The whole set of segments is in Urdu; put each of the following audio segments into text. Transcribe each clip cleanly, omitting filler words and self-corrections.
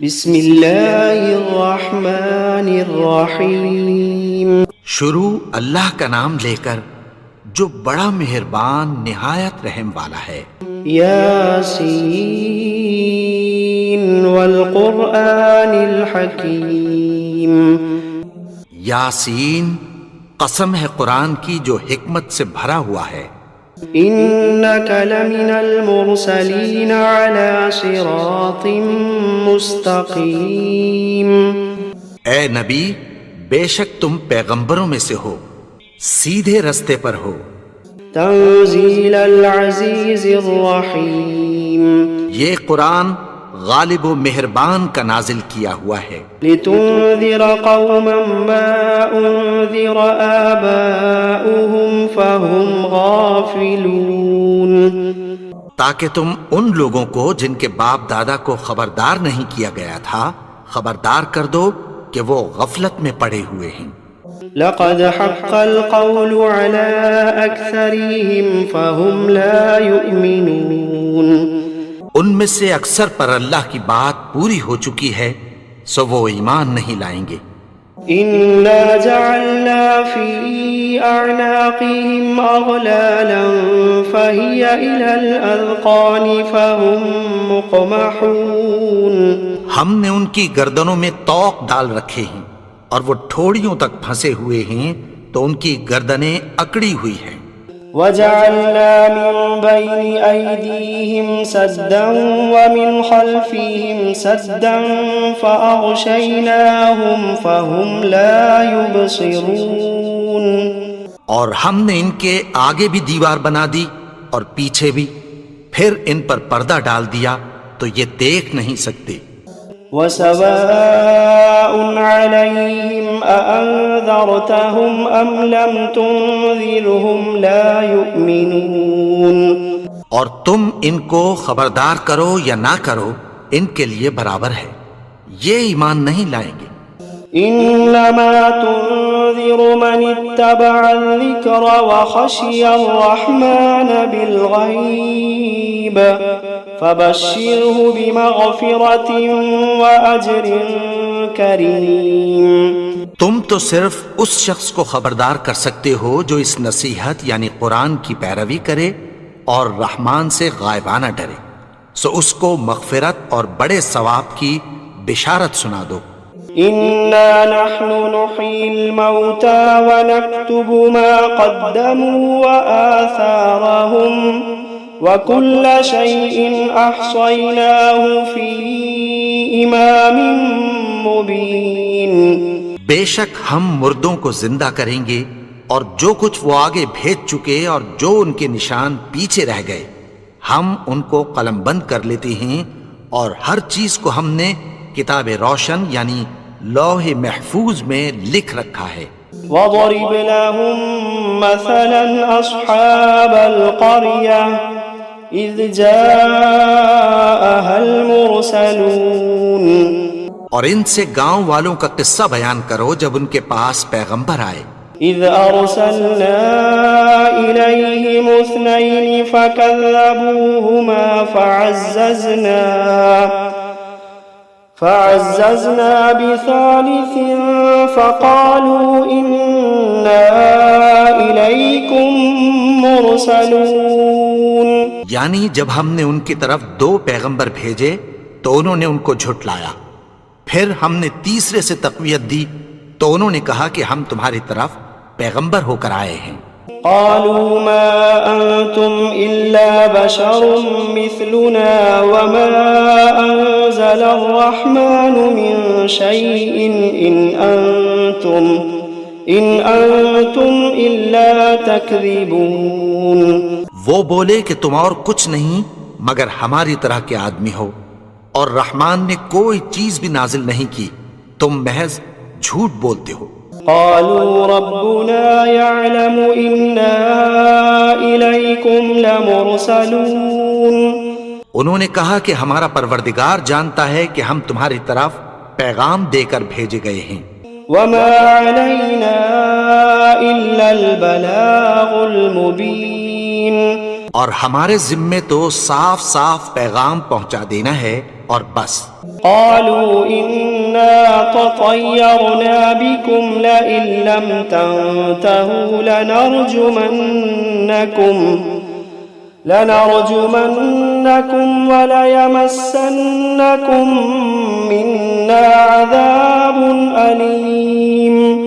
بسم اللہ الرحمن الرحیم۔ شروع اللہ کا نام لے کر جو بڑا مہربان نہایت رحم والا ہے۔ یاسین والقرآن الحکیم۔ یاسین، قسم ہے قرآن کی جو حکمت سے بھرا ہوا ہے۔ انک لمن المرسلین علی صراط مستقیم۔ اے نبی، بے شک تم پیغمبروں میں سے ہو، سیدھے رستے پر ہو۔ تنزیل العزیز الرحیم۔ یہ قرآن غالب و مہربان کا نازل کیا ہوا ہے۔ لتنذر قوما ما انذر آباؤهم فهم غافلون۔ تاکہ تم ان لوگوں کو جن کے باپ دادا کو خبردار نہیں کیا گیا تھا خبردار کر دو کہ وہ غفلت میں پڑے ہوئے ہیں۔ لقد حق القول على أكثرهم فهم لا يؤمنون۔ ان میں سے اکثر پر اللہ کی بات پوری ہو چکی ہے سو وہ ایمان نہیں لائیں گے۔ إنا جعلنا في أعناقهم أغلالا فهي إلى الأذقان فهم مقمحون۔ ہم نے ان کی گردنوں میں طوق ڈال رکھے ہیں اور وہ ٹھوڑیوں تک پھنسے ہوئے ہیں تو ان کی گردنیں اکڑی ہوئی ہیں۔ وجعلنا من بين أيديهم سدا ومن خلفهم سدا فأغشيناهم فهم لا يبصرون۔ اور ہم نے ان کے آگے بھی دیوار بنا دی اور پیچھے بھی، پھر ان پر پردہ ڈال دیا تو یہ دیکھ نہیں سکتے۔ وسواء عليهم أأنذرتهم أم لم تنذرهم لا يؤمنون۔ اور تم ان کو خبردار کرو یا نہ کرو ان کے لیے برابر ہے، یہ ایمان نہیں لائیں گے۔ إنما تنذر من اتبع الذكر وخشي الرحمن بالغيب فبشره بمغفرة وأجر كريم۔ تم تو صرف اس شخص کو خبردار کر سکتے ہو جو اس نصیحت یعنی قرآن کی پیروی کرے اور رحمان سے غائبانہ ڈرے، سو اس کو مغفرت اور بڑے ثواب کی بشارت سنا دو۔ إنا نحن نحيي الموتى ونكتب ما قدموا وآثارهم وكل شيء أحصيناه في إمام مبين۔ بے شک ہم مردوں کو زندہ کریں گے اور جو کچھ وہ آگے بھیج چکے اور جو ان کے نشان پیچھے رہ گئے ہم ان کو قلم بند کر لیتے ہیں، اور ہر چیز کو ہم نے کتاب روشن یعنی لوح محفوظ میں لکھ رکھا ہے۔ وَضَرِبْ لَهُمْ مَثَلًا أَصْحَابَ الْقَرْيَةِ إِذْ جَاءَهَا الْمُرْسَلُونَ۔ اور ان سے گاؤں والوں کا قصہ بیان کرو جب ان کے پاس پیغمبر آئے۔ إِذْ أَرْسَلْنَا إِلَيْهِمُ اثْنَيْنِ فَكَذَّبُوهُمَا فعززنا بثالث فقالوا إنا إليكم مرسلون۔ یعنی جب ہم نے ان کی طرف 2 پیغمبر بھیجے تو انہوں نے ان کو جھٹلایا، پھر ہم نے تیسرے سے تقویت دی تو انہوں نے کہا کہ ہم تمہاری طرف پیغمبر ہو کر آئے ہیں۔ قالوا ما أنتم إلا بشر مثلنا وما أنزل الرحمن من شيء إن أنتم إلا تكذبون۔ وہ بولے کہ تم اور کچھ نہیں مگر ہماری طرح کے آدمی ہو، اور رحمان نے کوئی چیز بھی نازل نہیں کی، تم محض جھوٹ بولتے ہو۔ قالوا ربنا يعلم إنا إليكم لمرسلون۔ انہوں نے کہا کہ ہمارا پروردگار جانتا ہے کہ ہم تمہاری طرف پیغام دے کر بھیجے گئے ہیں۔ وما علينا إلا البلاغ المبين۔ اور ہمارے ذمے تو صاف صاف پیغام پہنچا دینا ہے اور بس۔ قالوا إنا تطيرنا بكم لئن لم تنتهوا لنرجمنكم وليمسنكم منا عذاب أليم۔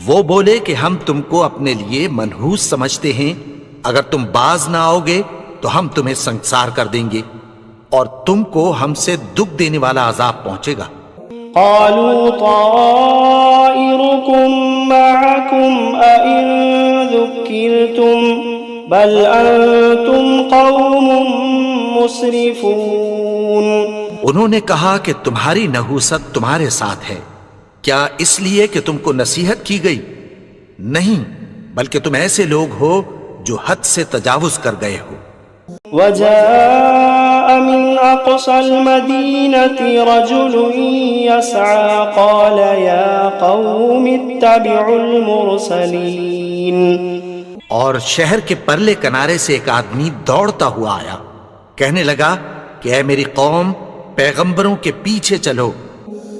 وہ بولے کہ ہم تم کو اپنے لیے منحوس سمجھتے ہیں، اگر تم باز نہ آؤ گے تو ہم تمہیں سنگسار کر دیں گے اور تم کو ہم سے دکھ دینے والا عذاب پہنچے گا۔ قالوا طائركم معكم أئن ذكرتم بل أنتم قوم مسرفون۔ انہوں نے کہا کہ تمہاری نحوست تمہارے ساتھ ہے، کیا اس لیے کہ تم کو نصیحت کی گئی؟ نہیں، بلکہ تم ایسے لوگ ہو جو حد سے تجاوز کر گئے ہو۔ وجاء من أقصى المدينة رجل يسعى قال يا قوم اتبعوا المرسلين۔ اور شہر کے پرلے کنارے سے ایک آدمی دوڑتا ہوا آیا، کہنے لگا کہ اے میری قوم، پیغمبروں کے پیچھے چلو۔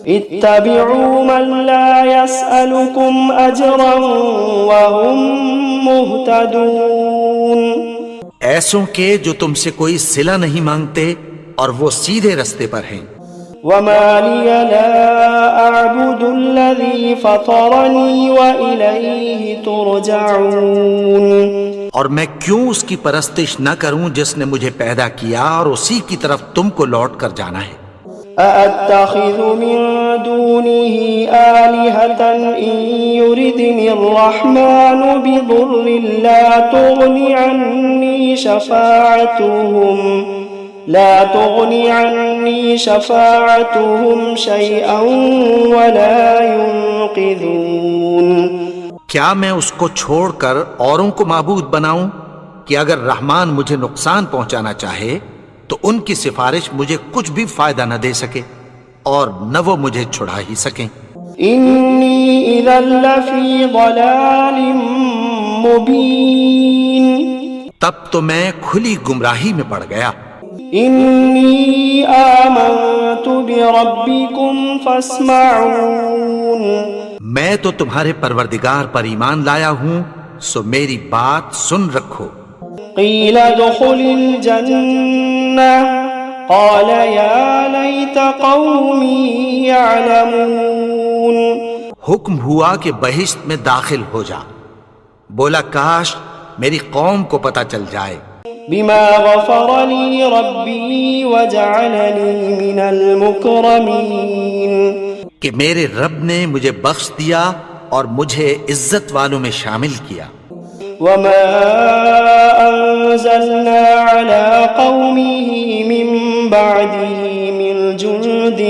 اتبعوا من لا يسألكم أجرا وهم مهتدون۔ ایسوں کے جو تم سے کوئی صلہ نہیں مانگتے اور وہ سیدھے رستے پر ہیں۔ وما لي لا أعبد الذي فطرني وإليه ترجعون۔ اور میں کیوں اس کی پرستش نہ کروں جس نے مجھے پیدا کیا اور اسی کی طرف تم کو لوٹ کر جانا ہے۔ أأتخذ من دونه آلهة إن يردني الرحمن بضر لا تغني عني شفاعتهم شيئا ولا ينقذون۔ کیا میں اس کو چھوڑ کر اوروں کو معبود بناؤں کہ اگر رحمان مجھے نقصان پہنچانا چاہے تو ان کی سفارش مجھے کچھ بھی فائدہ نہ دے سکے اور نہ وہ مجھے چھڑا ہی سکیں۔ انی اذا لفی ضلال مبین۔ تب تو میں کھلی گمراہی میں پڑ گیا۔ انی آمنت بربکم فاسمعون۔ میں تو تمہارے پروردگار پر ایمان لایا ہوں، سو میری بات سن رکھو۔ قیل ادخل الجنہ قال یا لیت قومی یعلمون۔ حکم ہوا کہ بہشت میں داخل ہو جا، بولا کاش میری قوم کو پتہ چل جائے۔ بما غفر لی ربی وجعلنی من المکرمین۔ کہ میرے رب نے مجھے بخش دیا اور مجھے عزت والوں میں شامل کیا۔ وما انزلنا على قومه من بعده من جند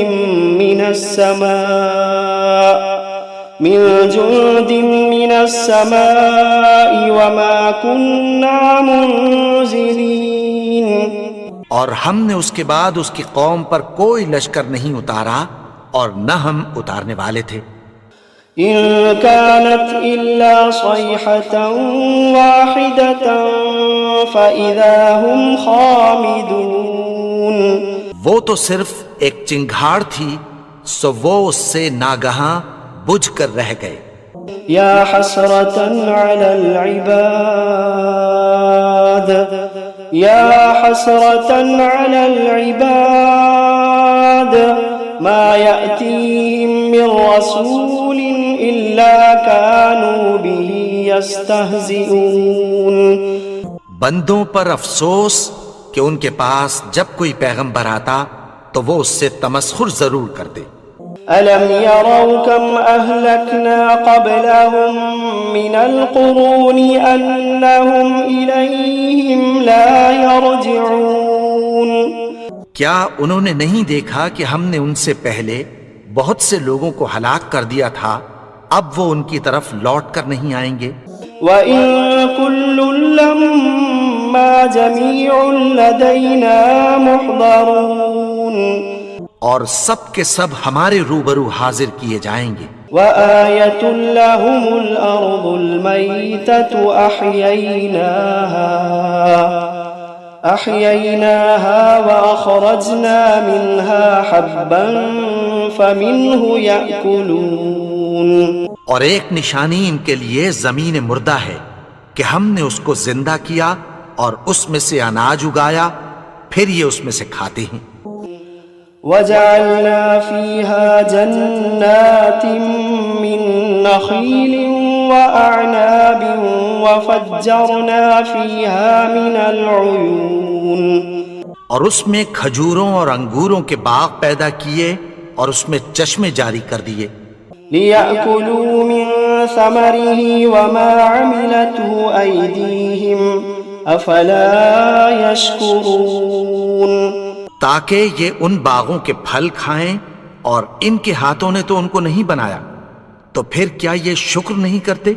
من السماء وما كنا منزلين۔ اور ہم نے اس کے بعد اس کی قوم پر کوئی لشکر نہیں اتارا اور نہ ہم اتارنے والے تھے۔ إن كانت إلا صيحة واحدة فإذا هم خامدون۔ وہ تو صرف ایک چنگھاڑ تھی، سو وہ اس سے ناگہاں بجھ کر رہ گئے۔ یا حسرة على العباد یا حسرة على العباد ما يأتيهم من رسول إلا كانوا به يستهزئون۔ بندوں پر افسوس کہ ان کے پاس جب کوئی پیغمبر آتا تو وہ اس سے تمسخر ضرور کرتے۔ ألم يروا كم أهلكنا قبلهم من القرون أنهم إليهم لا يرجعون۔ کیا انہوں نے نہیں دیکھا کہ ہم نے ان سے پہلے بہت سے لوگوں کو ہلاک کر دیا تھا، اب وہ ان کی طرف لوٹ کر نہیں آئیں گے۔ وَإِن كُلٌّ لَّمَّا جَمِيعٌ لَّدَيْنَا مُحْضَرُونَ۔ اور سب کے سب ہمارے روبرو حاضر کیے جائیں گے۔ وَآيَةٌ لَّهُمُ الْأَرْضُ الْمَيْتَةُ أَحْيَيْنَاهَا أحييناها وأخرجنا منها حبا فمنه يأكلون. اور ایک نشانی ان کے لیے زمین مردہ ہے کہ ہم نے اس کو زندہ کیا اور اس میں سے اناج اگایا، پھر یہ اس میں سے کھاتے ہیں. وجعلنا فيها جنات من نخيل وأعناب وفجرنا فيها من العيون. اور اس میں کھجوروں اور انگوروں کے باغ پیدا کیے اور اس میں چشمے جاری کر دیے. ليأكلوا من ثمره وما عملته أيديهم أفلا يشكرون. تاکہ یہ ان باغوں کے پھل کھائیں اور ان کے ہاتھوں نے تو ان کو نہیں بنایا، تو پھر کیا یہ شکر نہیں کرتے؟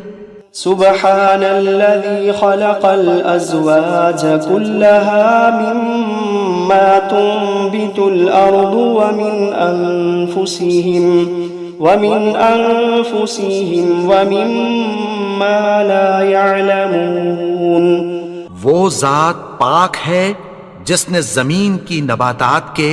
سبحان الذي خلق الأزواج كلها مما تنبت الأرض ومن أنفسهم ومما لا يعلمون. وہ ذات پاک ہے جس نے زمین کی نباتات کے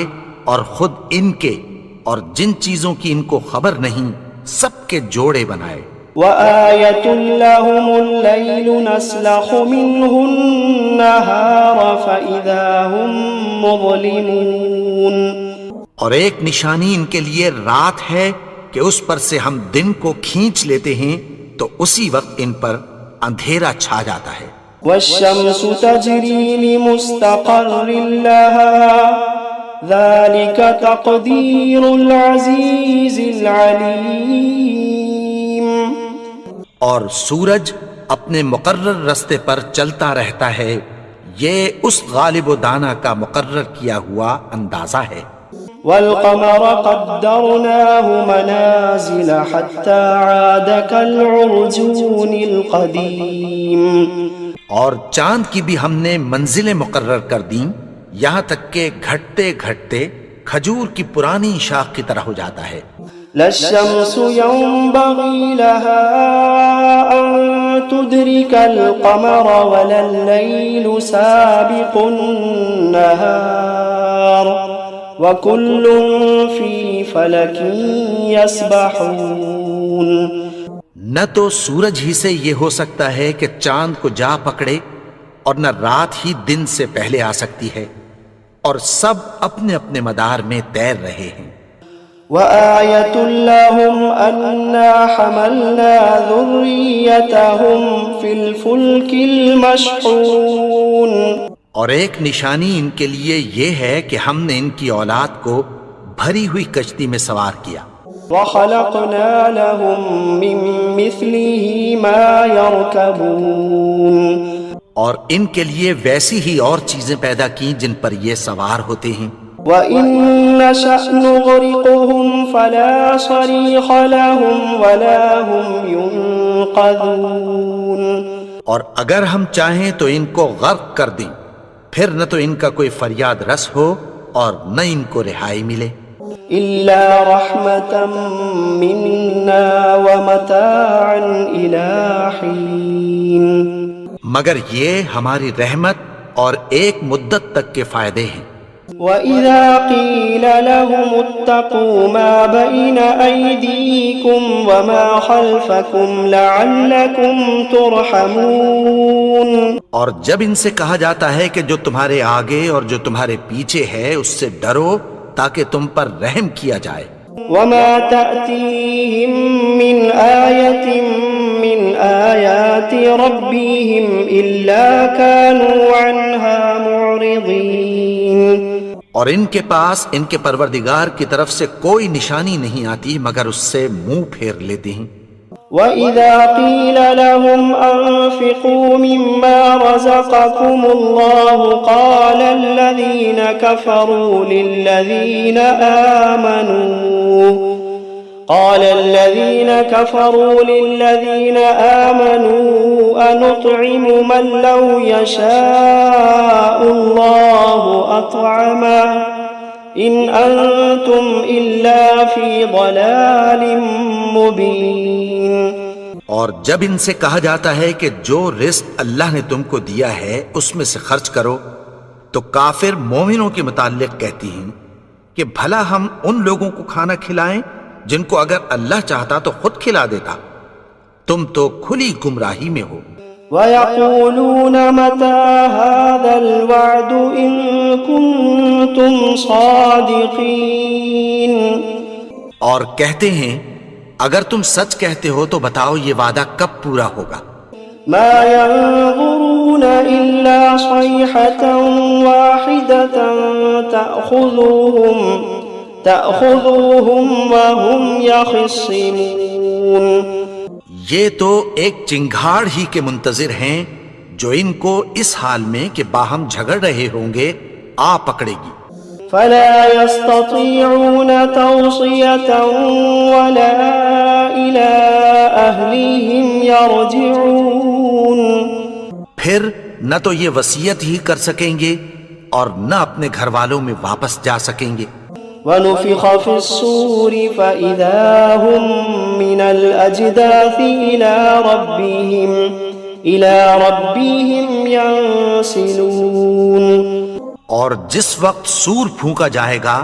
اور خود ان کے اور جن چیزوں کی ان کو خبر نہیں سب کے جوڑے بنائے. وآية لهم الليل نسلخ منه النهار فإذا هم مظلمون. اور ایک نشانی ان کے لیے رات ہے کہ اس پر سے ہم دن کو کھینچ لیتے ہیں تو اسی وقت ان پر اندھیرا چھا جاتا ہے. والشمس تجري لمستقر لها ذلك تقدير العزيز العليم. اور سورج اپنے مقرر رستے پر چلتا رہتا ہے، یہ اس غالب و دانا کا مقرر کیا ہوا اندازہ ہے. والقمر قدرناه منازل حتى عاد كالعرجون القديم. اور چاند کی بھی ہم نے منزلیں مقرر کر دیں یہاں تک کہ گھٹتے گھٹتے کھجور کی پرانی شاخ کی طرح ہو جاتا ہے. لا الشمس ينبغي لها أن تدرك القمر ولا الليل سابق النهار وكل في فلك يسبحون. نہ تو سورج ہی سے یہ ہو سکتا ہے کہ چاند کو جا پکڑے اور نہ رات ہی دن سے پہلے آ سکتی ہے، اور سب اپنے اپنے مدار میں تیر رہے ہیں. وآية لهم أنا حملنا ذريتهم في الفلك المشحون. اور ایک نشانی ان کے لیے یہ ہے کہ ہم نے ان کی اولاد کو بھری ہوئی کشتی میں سوار کیا. وخلقنا لهم من مثله ما يركبون. اور ان کے لیے ویسی ہی اور چیزیں پیدا کی جن پر یہ سوار ہوتے ہیں. وَإِن نَّشَأْ نُغْرِقْهُمْ فَلَا صَرِيخَ لَهُمْ وَلَا هُمْ يُنقَذُونَ. اور اگر ہم چاہیں تو ان کو غرق کر دیں، پھر نہ تو ان کا کوئی فریاد رس ہو اور نہ ان کو رہائی ملے. إِلَّا رَحْمَةً مِّنَّا وَمَتَاعًا إِلَىٰ حِينٍ. مگر یہ ہماری رحمت اور ایک مدت تک کے فائدے ہیں. وَإِذَا قِيلَ لَهُمُ اتَّقُوا مَا بَيْنَ أَيْدِيكُمْ وَمَا خَلْفَكُمْ لَعَلَّكُمْ تُرْحَمُونَ. اور جب ان سے کہا جاتا ہے کہ جو تمہارے آگے اور جو تمہارے پیچھے ہے اس سے ڈرو تاکہ تم پر رحم کیا جائے. وَمَا تَأْتِيهِم مِّنْ آيَةٍ مِّنْ آيَاتِ رَبِّهِمْ إِلَّا كَانُوا عَنْهَا مُعْرِضِينَ. اور ان کے پاس ان کے پروردگار کی طرف سے کوئی نشانی نہیں آتی مگر اس سے منہ پھیر لیتے ہیں. وَإِذَا قِيلَ لَهُمْ أَنفِقُوا مِمَّا رَزَقَكُمُ اللَّهُ قَالَ الَّذِينَ كَفَرُوا لِلَّذِينَ آمَنُوا أَنُطْعِمُ مَن لَّوْ يَشَاءُ اللَّهُ أَطْعَمَهُ إِنْ أَنتُمْ إِلَّا فِي ضَلَالٍ مُّبِينٍ. اور جب ان سے کہا جاتا ہے کہ جو رزق اللہ نے تم کو دیا ہے اس میں سے خرچ کرو، تو کافر مومنوں کے متعلق کہتی ہیں کہ بھلا ہم ان لوگوں کو کھانا کھلائیں جن کو اگر اللہ چاہتا تو خود کھلا دیتا، تم تو کھلی گمراہی میں ہو۔ وَيَقُولُونَ مَتَى هَذَا الْوَعْدُ إِن كُنتُمْ صَادِقِينَ، اور کہتے ہیں اگر تم سچ کہتے ہو تو بتاؤ یہ وعدہ کب پورا ہوگا۔ مَا يَنظُرُونَ إِلَّا صَيْحَةً وَاحِدَةً تَأْخُذُوهُمْ وَهُمْ يَخِصِّمُونَ، یہ تو ایک چنگھاڑ ہی کے منتظر ہیں جو ان کو اس حال میں کہ باہم جھگڑ رہے ہوں گے آ پکڑے گی۔ فَلَا يَسْتَطِيعُونَ تَوْصِيَةً وَلَا إِلَىٰ أَهْلِهِمْ يَرْجِعُونَ، پھر نہ تو یہ وصیت ہی کر سکیں گے اور نہ اپنے گھر والوں میں واپس جا سکیں گے۔ وَنُفِخَ فِي الصُّورِ فَإِذَا هُم مِّنَ الْأَجْدَاثِ إِلَىٰ رَبِّهِمْ يَنسِلُونَ، اور جس وقت سور پھونکا جائے گا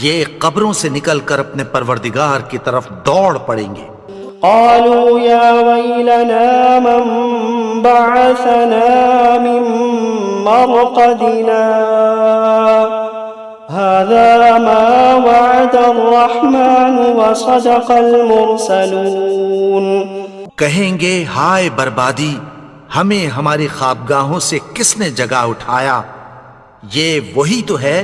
یہ قبروں سے نکل کر اپنے پروردگار کی طرف دوڑ پڑیں گے۔ قالوا يا ويلنا من بعثنا من مرقدنا هذا ما وعد الرحمن وصدق المرسلون، کہیں گے ہائے بربادی، ہمیں ہماری خوابگاہوں سے کس نے جگا اٹھایا، یہ وہی تو ہے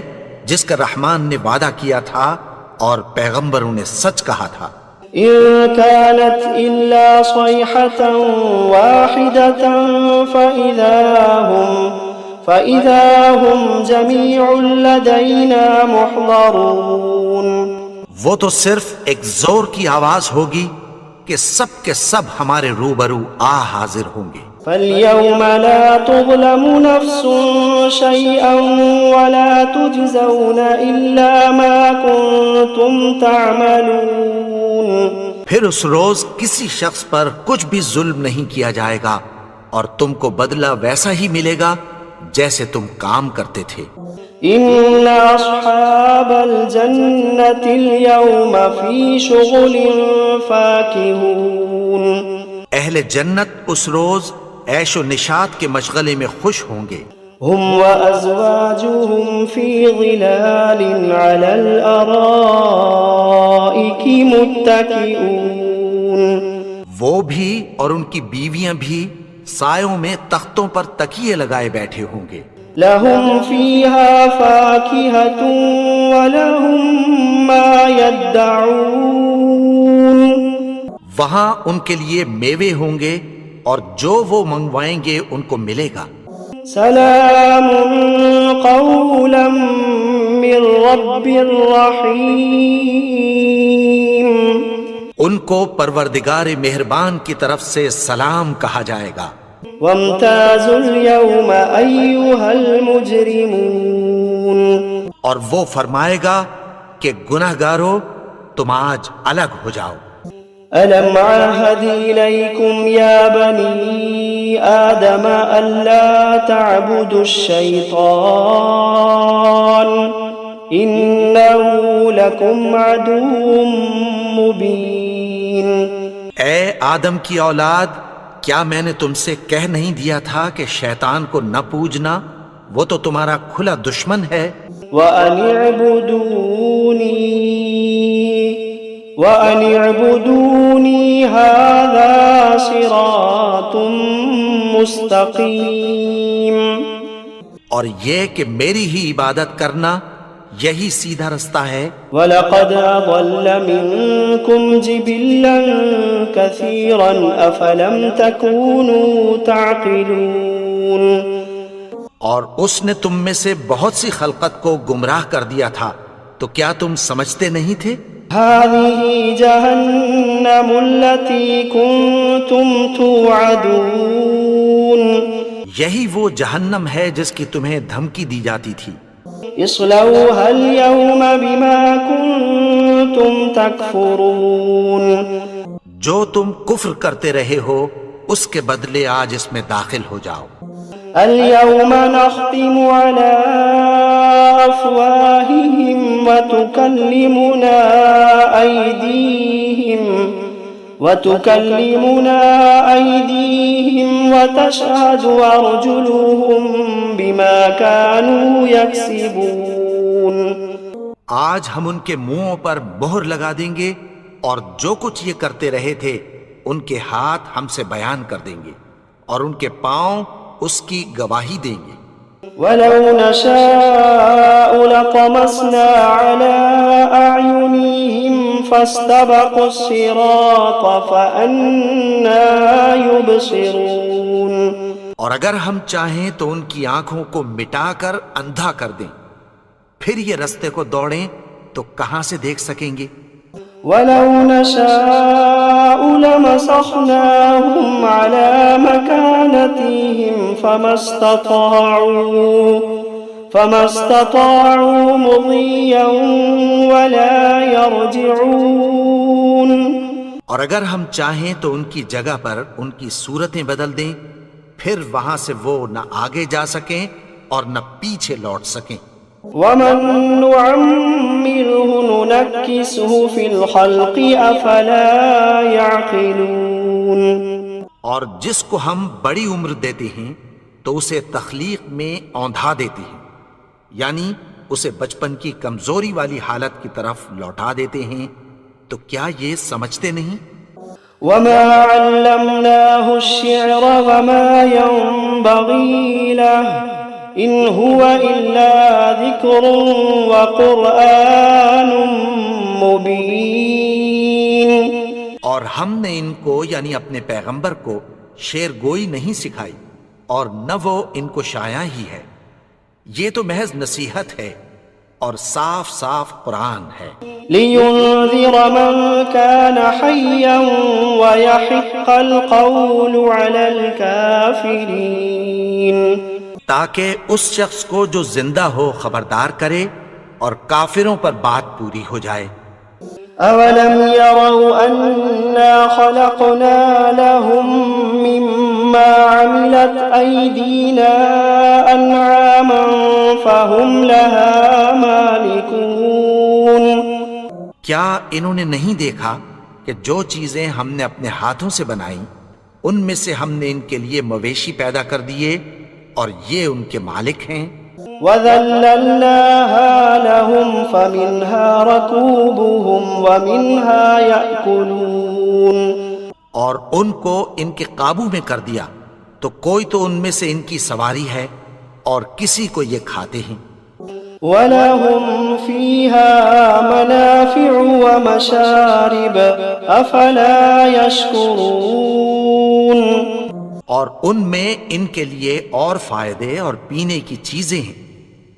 جس کا رحمان نے وعدہ کیا تھا اور پیغمبروں نے سچ کہا تھا۔ إن كانت إلا صيحة واحدة فإذا هم جميع لدينا محضرون، وہ تو صرف ایک زور کی آواز ہوگی کہ سب کے سب ہمارے روبرو آ حاضر ہوں گے۔ فَالْيَوْمَ لَا تُظْلَمُ نَفْسٌ شَيْئًا وَلَا تُجْزَوْنَ إِلَّا مَا كُنتُمْ تَعْمَلُونَ، پھر اس روز کسی شخص پر کچھ بھی ظلم نہیں کیا جائے گا اور تم کو بدلہ ویسا ہی ملے گا جیسے تم کام کرتے تھے۔ إِنَّ أَصْحَابَ الْجَنَّةِ الْيَوْمَ فِي شُغُلٍ فَاكِهُونَ، اہل جنت اس روز عیش و نشاط کے مشغلے میں خوش ہوں گے۔ هم وأزواجهم في ظلال على الأرائك متكئون، وہ بھی اور ان کی بیویاں بھی سایوں میں تختوں پر تکیے لگائے بیٹھے ہوں گے۔ لهم فيها فاكهة ولهم ما يدعون، وہاں ان کے لیے میوے ہوں گے اور جو وہ منگوائیں گے ان کو ملے گا۔ سلام قولا من رب رحیم، ان کو پروردگار مہربان کی طرف سے سلام کہا جائے گا۔ وامتازوا اليوم أيها المجرمون، اور وہ فرمائے گا کہ گناہگارو تم آج الگ ہو جاؤ۔ ألم عاهد إليكم يا بني آدم ألا تعبدوا الشيطان إنه لكم عدو مبين، اے آدم کی اولاد، کیا میں نے تم سے کہہ نہیں دیا تھا کہ شیطان کو نہ پوجنا، وہ تو تمہارا کھلا دشمن ہے۔ وَأَنِ اعْبُدُونِي هَذَا صِرَاطٌ مُسْتَقِيمٌ، اور یہ کہ میری ہی عبادت کرنا یہی سیدھا رستہ ہے۔ وَلَقَدْ أَضَلَّ مِنكُمْ جِبِلًّا كَثِيرًا أَفَلَمْ تَكُونُوا تَعْقِلُونَ، اور اس نے تم میں سے بہت سی خلقت کو گمراہ کر دیا تھا، تو کیا تم سمجھتے نہیں تھے؟ هَذِهِ جَهَنَّمُ الَّتِي كُنتُمْ تُوعَدُونَ، یہی وہ جہنم ہے جس کی تمہیں دھمکی دی جاتی تھی۔ اصلوها اليوم بما كنتم تكفرون، جو تم کفر کرتے رہے ہو اس کے بدلے آج اس میں داخل ہو جاؤ۔ اليوم نختم على أفواههم وتكلمنا أيديهم وتشهد أرجلهم بما كانوا يكسبون. آج ہم ان کے منہوں پر مہر لگا دیں گے اور جو کچھ یہ کرتے رہے تھے ان کے ہاتھ ہم سے بیان کر دیں گے اور ان کے پاؤں اس کی گواہی دیں گے. وَلَوْ نَشَاءُ لَطَمَسْنَا عَلَىٰ أَعْيُنِهِمْ فَاسْتَبَقُوا الصِّرَاطَ فَأَنَّىٰ يُبْصِرُونَ. اور اگر ہم چاہیں تو ان کی آنکھوں کو مٹا کر اندھا کر دیں، پھر یہ رستے کو دوڑیں تو کہاں سے دیکھ سکیں گے؟ وَلَوْ نَشَاءُ لَمَسَخْنَاهُمْ عَلَىٰ مَكَانَتِهِمْ فَمَا اسْتَطَاعُوا مُضِيًّا وَلَا يَرْجِعُونَ. اور اگر ہم چاہیں تو ان کی جگہ پر ان کی صورتیں بدل دیں، پھر وہاں سے وہ نہ آگے جا سکیں اور نہ پیچھے لوٹ سکیں. وَمَن نُّعَمِّرْهُ نُنَكِّسْهُ فِي الْخَلْقِ أَفَلَا يَعْقِلُونَ. اور جس کو ہم بڑی عمر دیتے ہیں تو اسے تخلیق میں اوندھا دیتے ہیں، یعنی اسے بچپن کی کمزوری والی حالت کی طرف لوٹا دیتے ہیں. تو کیا یہ سمجھتے نہیں؟ وَمَا عَلَّمْنَاهُ الشِّعْرَ وَمَا يَنبَغِي لَهُ إِنْ هُوَ إِلَّا ذِكْرٌ وَقُرْآنٌ مُبِينٌ. اور ہم نے ان کو یعنی اپنے پیغمبر کو شعر گوئی نہیں سکھائی اور نہ وہ ان کو شایع ہی ہے، یہ تو محض نصیحت ہے اور صاف صاف قرآن ہے. لِيُنذِرَ مَن كَانَ حَيًّا وَيَحِقَّ الْقَوْلُ عَلَى الْكَافِرِينَ. تاکہ اس شخص کو جو زندہ ہو خبردار کرے اور کافروں پر بات پوری ہو جائے. أَوَلَمْ يَرَوْا أَنَّا خَلَقْنَا لَهُم مِّمَّا عَمِلَتْ أَيْدِينَا أَنْعَامًا فَهُمْ لَهَا مَالِكُونَ. کیا انہوں نے نہیں دیکھا کہ جو چیزیں ہم نے اپنے ہاتھوں سے بنائیں ان میں سے ہم نے ان کے لیے مویشی پیدا کر دیے اور یہ ان کے مالک ہیں. وَذَلَّلْنَاهَا لَهُمْ فَمِنْهَا رَكُوبُهُمْ وَمِنْهَا يَأْكُلُونَ. اور ان کو ان کے قابو میں کر دیا تو کوئی تو ان میں سے ان کی سواری ہے اور کسی کو یہ کھاتے ہیں. وَلَهُمْ فِيهَا مَنَافِعُ وَمَشَارِبُ أَفَلَا يَشْكُرُونَ. اور ان میں ان کے لیے اور فائدے اور پینے کی چیزیں ہیں،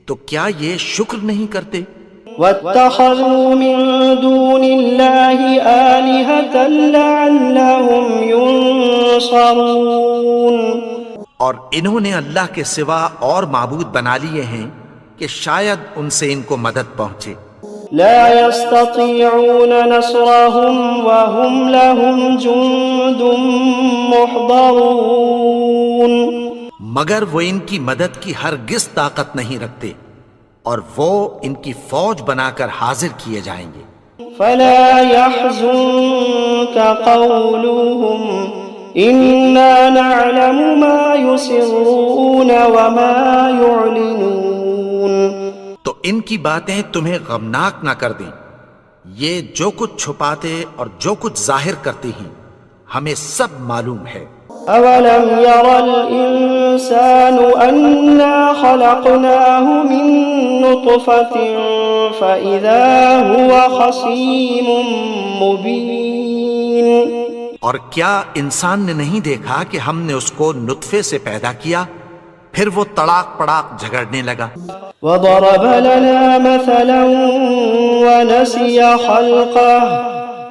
تو کیا یہ شکر نہیں کرتے؟ وَاتَّخَذُوا مِن دُونِ اللَّهِ آلِهَةً لَعَلَّهُمْ يُنصَرُونَ. اور انہوں نے اللہ کے سوا اور معبود بنا لیے ہیں کہ شاید ان سے ان کو مدد پہنچے. لا يستطيعون نصرهم وهم لهم جند محضرون. مگر وہ ان کی مدد کی ہرگز طاقت نہیں رکھتے اور وہ ان کی فوج بنا کر حاضر کیے جائیں گے. فلا يحزنك قولهم إنا نعلم ما يسرون وما يعلنون. تو ان کی باتیں تمہیں غمناک نہ کر دیں، یہ جو کچھ چھپاتے اور جو کچھ ظاہر کرتے ہیں ہمیں سب معلوم ہے. أولم ير الإنسان أنا خلقناه من نطفة فإذا هو خصيم مبين. اور کیا انسان نے نہیں دیکھا کہ ہم نے اس کو نطفے سے پیدا کیا پھر وہ تڑاک پڑاک جھگڑنے لگا. وضرب لنا مثلا ونسي خلقه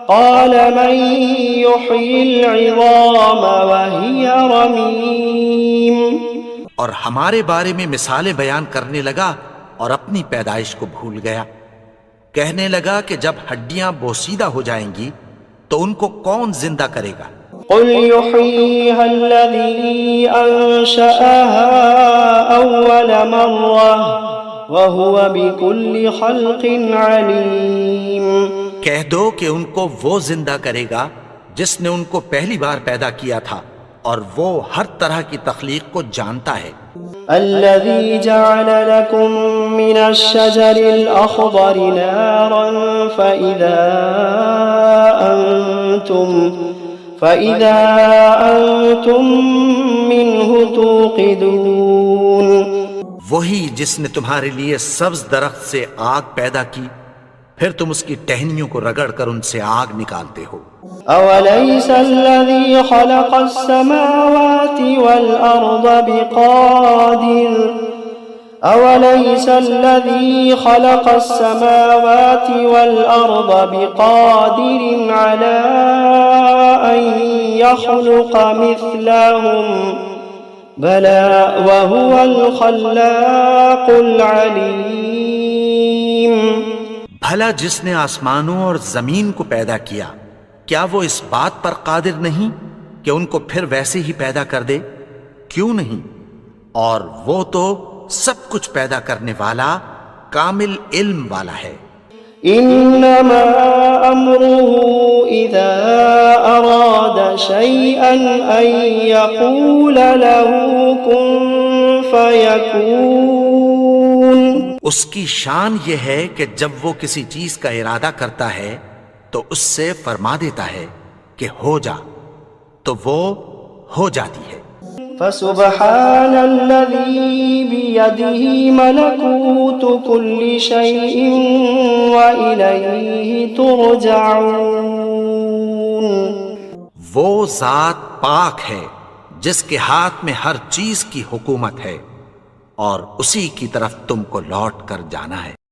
قال من يحيي العظام وهي رميم. اور ہمارے بارے میں مثالیں بیان کرنے لگا اور اپنی پیدائش کو بھول گیا. کہنے لگا کہ جب ہڈیاں بوسیدہ ہو جائیں گی تو ان کو کون زندہ کرے گا؟ قل يحييها الذي أنشأها أول مرة وهو بكل خلق عليم۔ کہہ دو کہ ان کو وہ زندہ کرے گا جس نے ان کو پہلی بار پیدا کیا تھا، اور وہ ہر طرح کی تخلیق کو جانتا ہے۔ الذي جعل لكم من الشجر الأخضر نارا فإذا أنتم منه توقدون۔ وہی جس نے تمہارے لیے سبز درخت سے آگ پیدا کی، پھر تم اس کی ٹہنیوں کو رگڑ کر ان سے آگ نکالتے ہو۔ أوليس الذي خلق السماوات والأرض بقادر على أن يخلق مثلهم بلى وهو الخلاق العليم۔ بھلا جس نے آسمانوں اور زمین کو پیدا کیا، کیا وہ اس بات پر قادر نہیں کہ ان کو پھر ویسے ہی پیدا کر دے؟ کیوں نہیں؟ اور وہ تو سب کچھ پیدا کرنے والا، کامل علم والا ہے۔ انما امره اذا اراد شيئا ان يقول له كن فيكون۔ اس کی شان یہ ہے کہ جب وہ کسی چیز کا ارادہ کرتا ہے تو اس سے فرما دیتا ہے کہ ہو جا، تو وہ ہو جاتی ہے۔ فسبحان الذي بيده ملكوت كل شيء وإليه ترجعون۔ وہ ذات پاک ہے جس کے ہاتھ میں ہر چیز کی حکومت ہے، اور اسی کی طرف تم کو لوٹ کر جانا ہے۔